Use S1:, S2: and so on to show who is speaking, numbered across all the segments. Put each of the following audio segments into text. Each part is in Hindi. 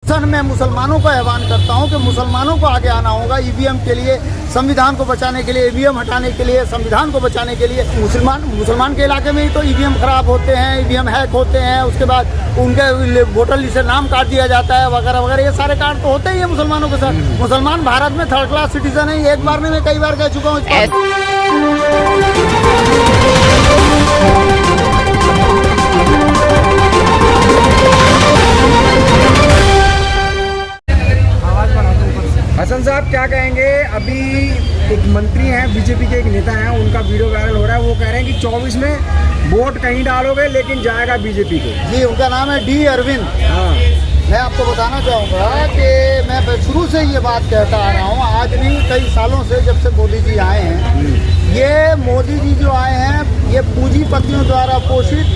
S1: मैं मुसलमानों को आह्वान करता हूं कि मुसलमानों को आगे आना होगा ईवीएम के लिए, संविधान को बचाने के लिए, ईवीएम हटाने के लिए, संविधान को बचाने के लिए। मुसलमान के इलाके में ही तो ईवीएम खराब होते हैं, ईवीएम हैक होते हैं, उसके बाद उनके वोटर लिस्ट से नाम काट दिया जाता है वगैरह वगैरह। ये सारे कांड तो होते ही है मुसलमानों के साथ। मुसलमान भारत में थर्ड क्लास सिटीजन है, एक बार में मैं कई बार कह चुका हूँ।
S2: हसन साहब क्या कहेंगे? अभी एक मंत्री हैं, बीजेपी के एक नेता हैं, उनका वीडियो वायरल हो रहा है। वो कह रहे हैं कि 24 में वोट कहीं डालोगे लेकिन जाएगा बीजेपी को।
S1: जी, उनका नाम है डी अरविंद।
S2: हाँ,
S1: मैं आपको बताना चाहूँगा कि मैं शुरू से ये बात कहता आ रहा हूँ, आज नहीं कई सालों से, जब से मोदी जी आए हैं। ये मोदी जी जो आए हैं, ये पूंजीपतियों द्वारा पोषित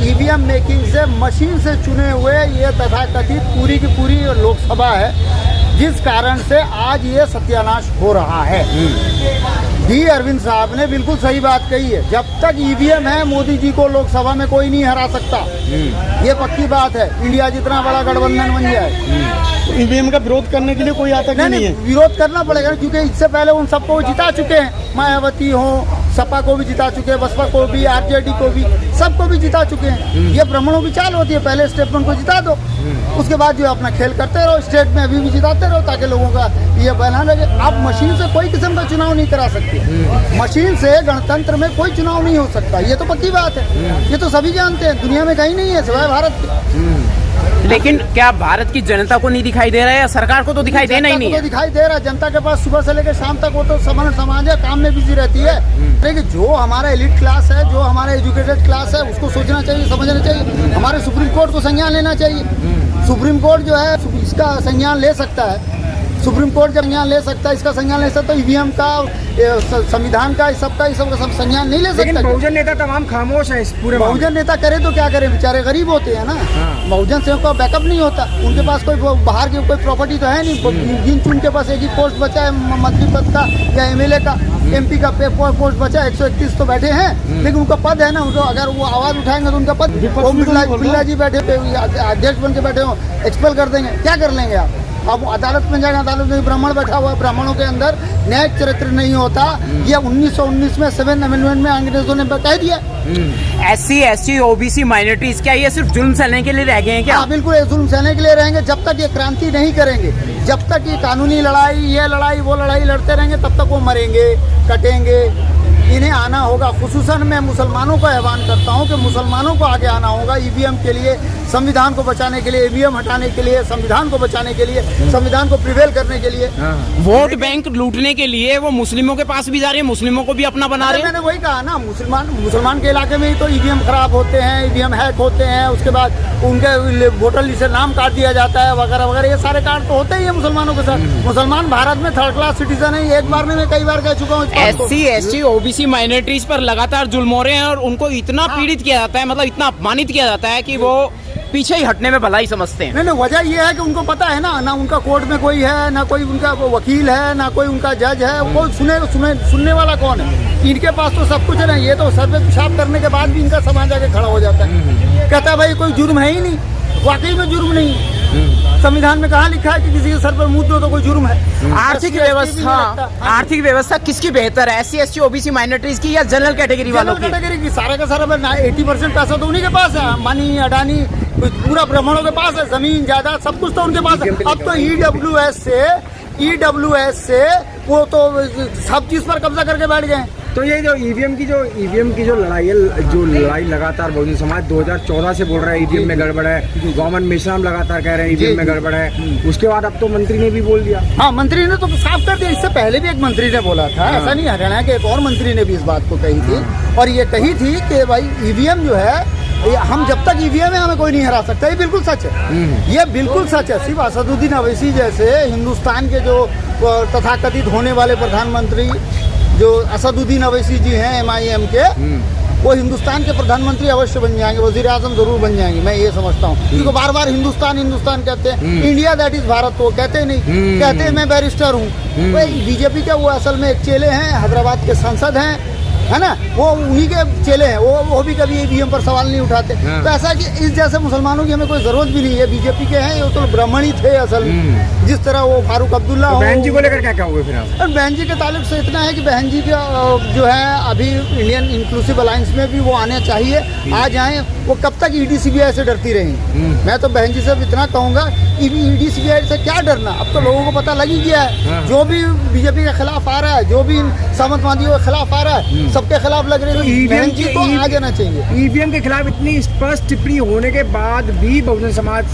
S1: ईवीएम मेकिंग से, मशीन से चुने हुए ये तथाकथित पूरी की पूरी लोकसभा है, जिस कारण से आज ये सत्यानाश हो रहा है। डी अरविंद साहब ने बिल्कुल सही बात कही है। जब तक ईवीएम है, मोदी जी को लोकसभा में कोई नहीं हरा सकता। ये पक्की बात है। इंडिया जितना बड़ा गठबंधन बन जाए,
S3: ईवीएम का विरोध करने के लिए कोई आता नहीं है।
S1: विरोध करना पड़ेगा, क्योंकि इससे पहले उन सबको जिता चुके हैं। मायावती हो, सपा को भी जिता चुके हैं, बसपा को भी, आरजेडी को भी, सबको भी जिता चुके हैं। ये ब्राह्मणों की चाल होती है, पहले स्टेट में उनको जिता दो, उसके बाद जो अपना खेल करते रहो, स्टेट में अभी भी जिताते रहो, ताकि लोगों का ये बना लगे। आप मशीन से कोई किस्म का चुनाव नहीं करा सकते। मशीन से गणतंत्र में कोई चुनाव नहीं हो सकता, ये तो पक्की बात है। ये तो सभी जानते हैं, दुनिया में कहीं नहीं है सिवाय भारत के।
S4: लेकिन क्या भारत की जनता को नहीं दिखाई दे रहा है, या सरकार को तो दिखाई देना ही नहीं है?
S1: तो दिखाई दे रहा है। जनता के पास सुबह से लेकर शाम तक वो तो समाज है, काम में बिजी रहती है। लेकिन जो हमारा एलिट क्लास है, जो हमारा एजुकेटेड क्लास है, उसको सोचना चाहिए, समझना चाहिए। हमारे सुप्रीम कोर्ट को संज्ञान लेना चाहिए। सुप्रीम कोर्ट जो है इसका संज्ञान ले सकता है। सुप्रीम कोर्ट जब संज्ञान ले सकता है, इसका संज्ञान ले सकता है, तो ईवीएम का, संविधान का, इस सब का संज्ञान नहीं ले सकता।
S2: लेकिन बहुजन नेता तमाम खामोश है इस पूरे।
S1: बहुजन नेता करे तो क्या करे, बेचारे गरीब होते हैं ना। बहुजन से उनका बैकअप नहीं होता, उनके पास कोई बाहर की कोई प्रॉपर्टी तो है नहीं। जिन उनके पास एक ही पोस्ट बचा है, मंत्री पद का या एमएलए का, एमपी का पोस्ट बचा है। 131 तो बैठे हैं, लेकिन उनका पद है ना, उनको अगर वो आवाज उठाएंगे तो उनका पद, ओम बिरला जी बैठे, अध्यक्ष बन के बैठे हो, एक्सपेल कर देंगे। क्या कर लेंगे आप? अब अदालत में जाएगा, अदालत में ब्राह्मण बैठा हुआ है, ब्राह्मणों के अंदर न्यायिक चरित्र नहीं होता। ये 1919 में 7th अमेंडमेंट में अंग्रेजों ने कह दिया।
S4: SC, ST, OBC माइनॉरिटीज, क्या ये सिर्फ जुल्म सहने के लिए रह गए हैं क्या?
S1: हाँ, बिल्कुल, जुल्म सहने के लिए रहेंगे। जब तक ये क्रांति नहीं करेंगे, जब तक ये कानूनी लड़ाई, ये लड़ाई, वो लड़ाई लड़ते रहेंगे, तब तक वो मरेंगे, कटेंगे। इन्हें आना होगा। खुसूसन मैं मुसलमानों को आह्वान करता हूं कि मुसलमानों को आगे आना होगा ईवीएम के लिए, संविधान को बचाने के लिए, ईवीएम हटाने के लिए, संविधान को बचाने के लिए, संविधान को प्रिवेल करने के लिए।
S4: वोट बैंक लूटने के लिए वो मुस्लिमों के पास भी जा रहे हैं, मुस्लिमों को भी अपना बना रहे हैं।
S1: मैंने वही कहा ना, मुसलमान के इलाके में ही तो ईवीएम खराब होते हैं, ईवीएम हैक होते हैं, उसके बाद उनके वोटर लिस्ट से नाम काट दिया जाता है वगैरह वगैरह। ये सारे कांड तो होते ही है मुसलमानों के साथ। मुसलमान भारत में थर्ड क्लास सिटीजन है, एक बार में मैं कई बार कह चुका हूँ।
S4: SC, ST, OBC माइनॉरिटीज पर लगातार जुल्म हो रहे हैं और उनको इतना पीड़ित किया जाता है, मतलब इतना अपमानित किया जाता है कि वो पीछे ही हटने में भलाई समझते हैं।
S1: नहीं, वजह यह है कि उनको पता है ना उनका कोर्ट में कोई है, ना कोई उनका वकील है, ना कोई उनका जज है। वो सुनने वाला कौन है? इनके पास तो सब कुछ है ना। ये तो सर पे पेशाब करने के बाद भी इनका समाज आके खड़ा हो जाता है, कहता है भाई कोई जुर्म है ही नहीं। वाकई में जुर्म नहीं। संविधान में कहाँ लिखा है कि किसी के सर पर मुद्दे हो तो कोई जुर्म है?
S4: आर्थिक व्यवस्था किसकी बेहतर है, SC, ST, OBC माइनॉरिटीज की या जनरल कैटेगरी वालों की?
S1: कैटेगरी की सारा का सारा 80% पैसा तो उन्हीं के पास है। अंबानी, अडानी, पूरा ब्राह्मणों के पास है, जमीन जायदाद सब कुछ तो उनके पास है। अब तो EWS से वो तो सब चीज पर कब्जा करके बैठ गए।
S2: तो ये जो ईवीएम की जो लड़ाई है, जो लड़ाई लगातार बहुजन समाज 2014 से बोल रहा है ईवीएम में गड़बड़ है, गवर्नमेंट मिश्राम लगातार कह रहे हैं ईवीएम में गड़बड़ है। उसके बाद अब तो मंत्री ने भी बोल दिया।
S1: हाँ, मंत्री ने तो साफ कर दिया। इससे पहले भी एक मंत्री ने बोला था, ऐसा नहीं, हरियाणा के एक और मंत्री ने भी इस बात को कही थी, और ये कही थी कि भाई ईवीएम जो है, हम जब तक ईवीएम है हमें कोई नहीं हरा सकता। ये बिल्कुल सच है, ये बिल्कुल सच है। सिर्फ असदुद्दीन अवैसी जैसे हिंदुस्तान के जो तथाकथित होने वाले प्रधानमंत्री, जो असदुद्दीन अवैसी जी हैं MIM के, वो हिंदुस्तान के प्रधानमंत्री अवश्य बन जाएंगे, वजीर आजम जरूर बन जाएंगे, मैं ये समझता हूँ। क्योंकि बार बार हिंदुस्तान कहते हैं, इंडिया दैट इज भारत तो कहते नहीं, कहते हैं मैं बैरिस्टर हूँ। बीजेपी के वो असल में एक चेले हैं, हैदराबाद के सांसद हैं, है ना, वो उन्हीं के चेले हैं, वो भी कभी ईवीएम पर सवाल नहीं उठाते।
S2: हाँ।
S1: तो ऐसा कि इस जैसे मुसलमानों की हमें कोई जरूरत भी नहीं है। बीजेपी के हैं, ये तो ब्राह्मण ही थे असल में, जिस तरह वो फारूक अब्दुल्ला
S2: तो
S1: हो।
S2: बहन जी को लेकर क्या कहोगे फिर आप?
S1: और बहन जी के ताल्लुक से इतना है कि बहन जी का जो है अभी इंडियन इंक्लूसिव अलायंस में भी वो आने चाहिए, आ जाएं। वो कब तक ईडी सीबीआई से डरती रहेंगी? मैं तो बहन जी से इतना कहूँगा कि ईडी सीबीआई से क्या डरना, अब तो लोगों को पता लग ही गया है। जो भी बीजेपी के खिलाफ आ रहा है, जो भी सामंतवादियों के खिलाफ आ रहा है, सबके खिलाफ लग रही है। बहन जी को आ जाना चाहिए।
S2: ईवीएम के खिलाफ इतनी स्पष्ट टिप्पणी होने के बाद भी बहुजन समाज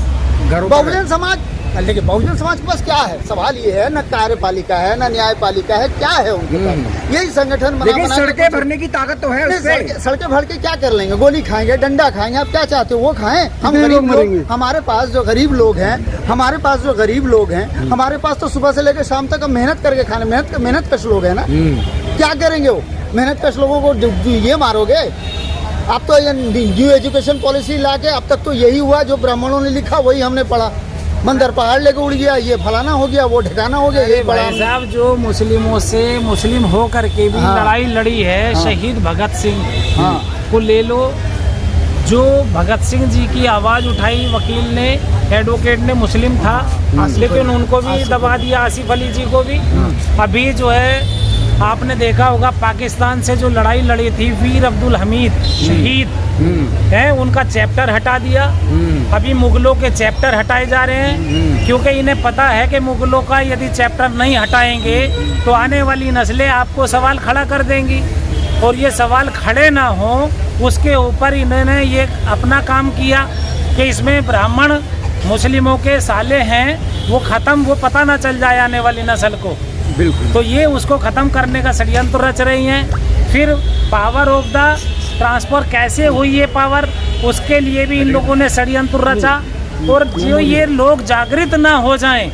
S2: घरों पर
S1: बहुजन समाज, देखिए बहुजन समाज के पास क्या है? सवाल ये है, न कार्यपालिका है, न न्यायपालिका है, क्या है उनके पास? यही संगठन बना
S2: लेकिन
S1: बना के
S2: सड़कें भरने की ताकत तो है उससे।
S1: सड़कें भर के क्या कर लेंगे? गोली खाएंगे, डंडा खाएंगे, आप क्या चाहते हो वो खाएं? हम गरीब लोग, हमारे पास जो गरीब लोग हैं, हमारे पास तो सुबह से लेकर शाम तक हम मेहनत करके खाने, मेहनत कश लोग हैं ना। क्या करेंगे वो मेहनत कश लोगों को? ये मारोगे? अब तो ये न्यू एजुकेशन पॉलिसी लाके अब तक तो यही हुआ, जो ब्राह्मणों ने लिखा वही हमने पढ़ा। मंदिर पहाड़ लेके उड़ गया, ये फलाना हो गया, वो ठिकाना हो गया, यही पढ़ा।
S5: भाई साहब, जो मुस्लिमों से मुस्लिम हो करके भी
S1: हाँ।
S5: लड़ाई लड़ी है, शहीद भगत सिंह
S1: हाँ।
S5: को ले लो, जो भगत सिंह जी की आवाज़ उठाई, वकील ने, एडवोकेट ने, मुस्लिम था, लेकिन उनको भी दबा दिया, आसिफ अली जी को भी। अभी जो है आपने देखा होगा, पाकिस्तान से जो लड़ाई लड़ी थी, वीर अब्दुल हमीद शहीद है, उनका चैप्टर हटा दिया। अभी मुगलों के चैप्टर हटाए जा रहे हैं, क्योंकि इन्हें पता है कि मुगलों का यदि चैप्टर नहीं हटाएंगे तो आने वाली नस्लें आपको सवाल खड़ा कर देंगी, और ये सवाल खड़े ना हो उसके ऊपर इन्होंने ये अपना काम किया कि इसमें ब्राह्मण मुस्लिमों के साले हैं, वो ख़त्म, वो पता ना चल जाए आने वाली नस्ल को।
S2: बिल्कुल।
S5: तो ये उसको ख़त्म करने का षड्यंत्र रच रही हैं। फिर पावर ऑफ द ट्रांसफ़र कैसे हुई ये पावर, उसके लिए भी इन लोगों ने षड्यंत्र रचा। और जो ये लोग जागृत ना हो जाएं,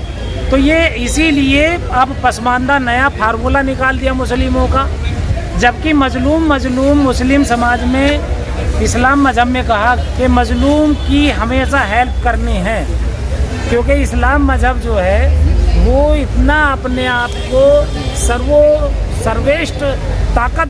S5: तो ये इसीलिए अब पसमानदा नया फार्मूला निकाल दिया मुस्लिमों का। जबकि मजलूम मुस्लिम समाज में इस्लाम मजहब में कहा कि मजलूम की हमेशा हेल्प करनी है, क्योंकि इस्लाम मजहब जो है वो इतना अपने आप को सर्वश्रेष्ठ ताकत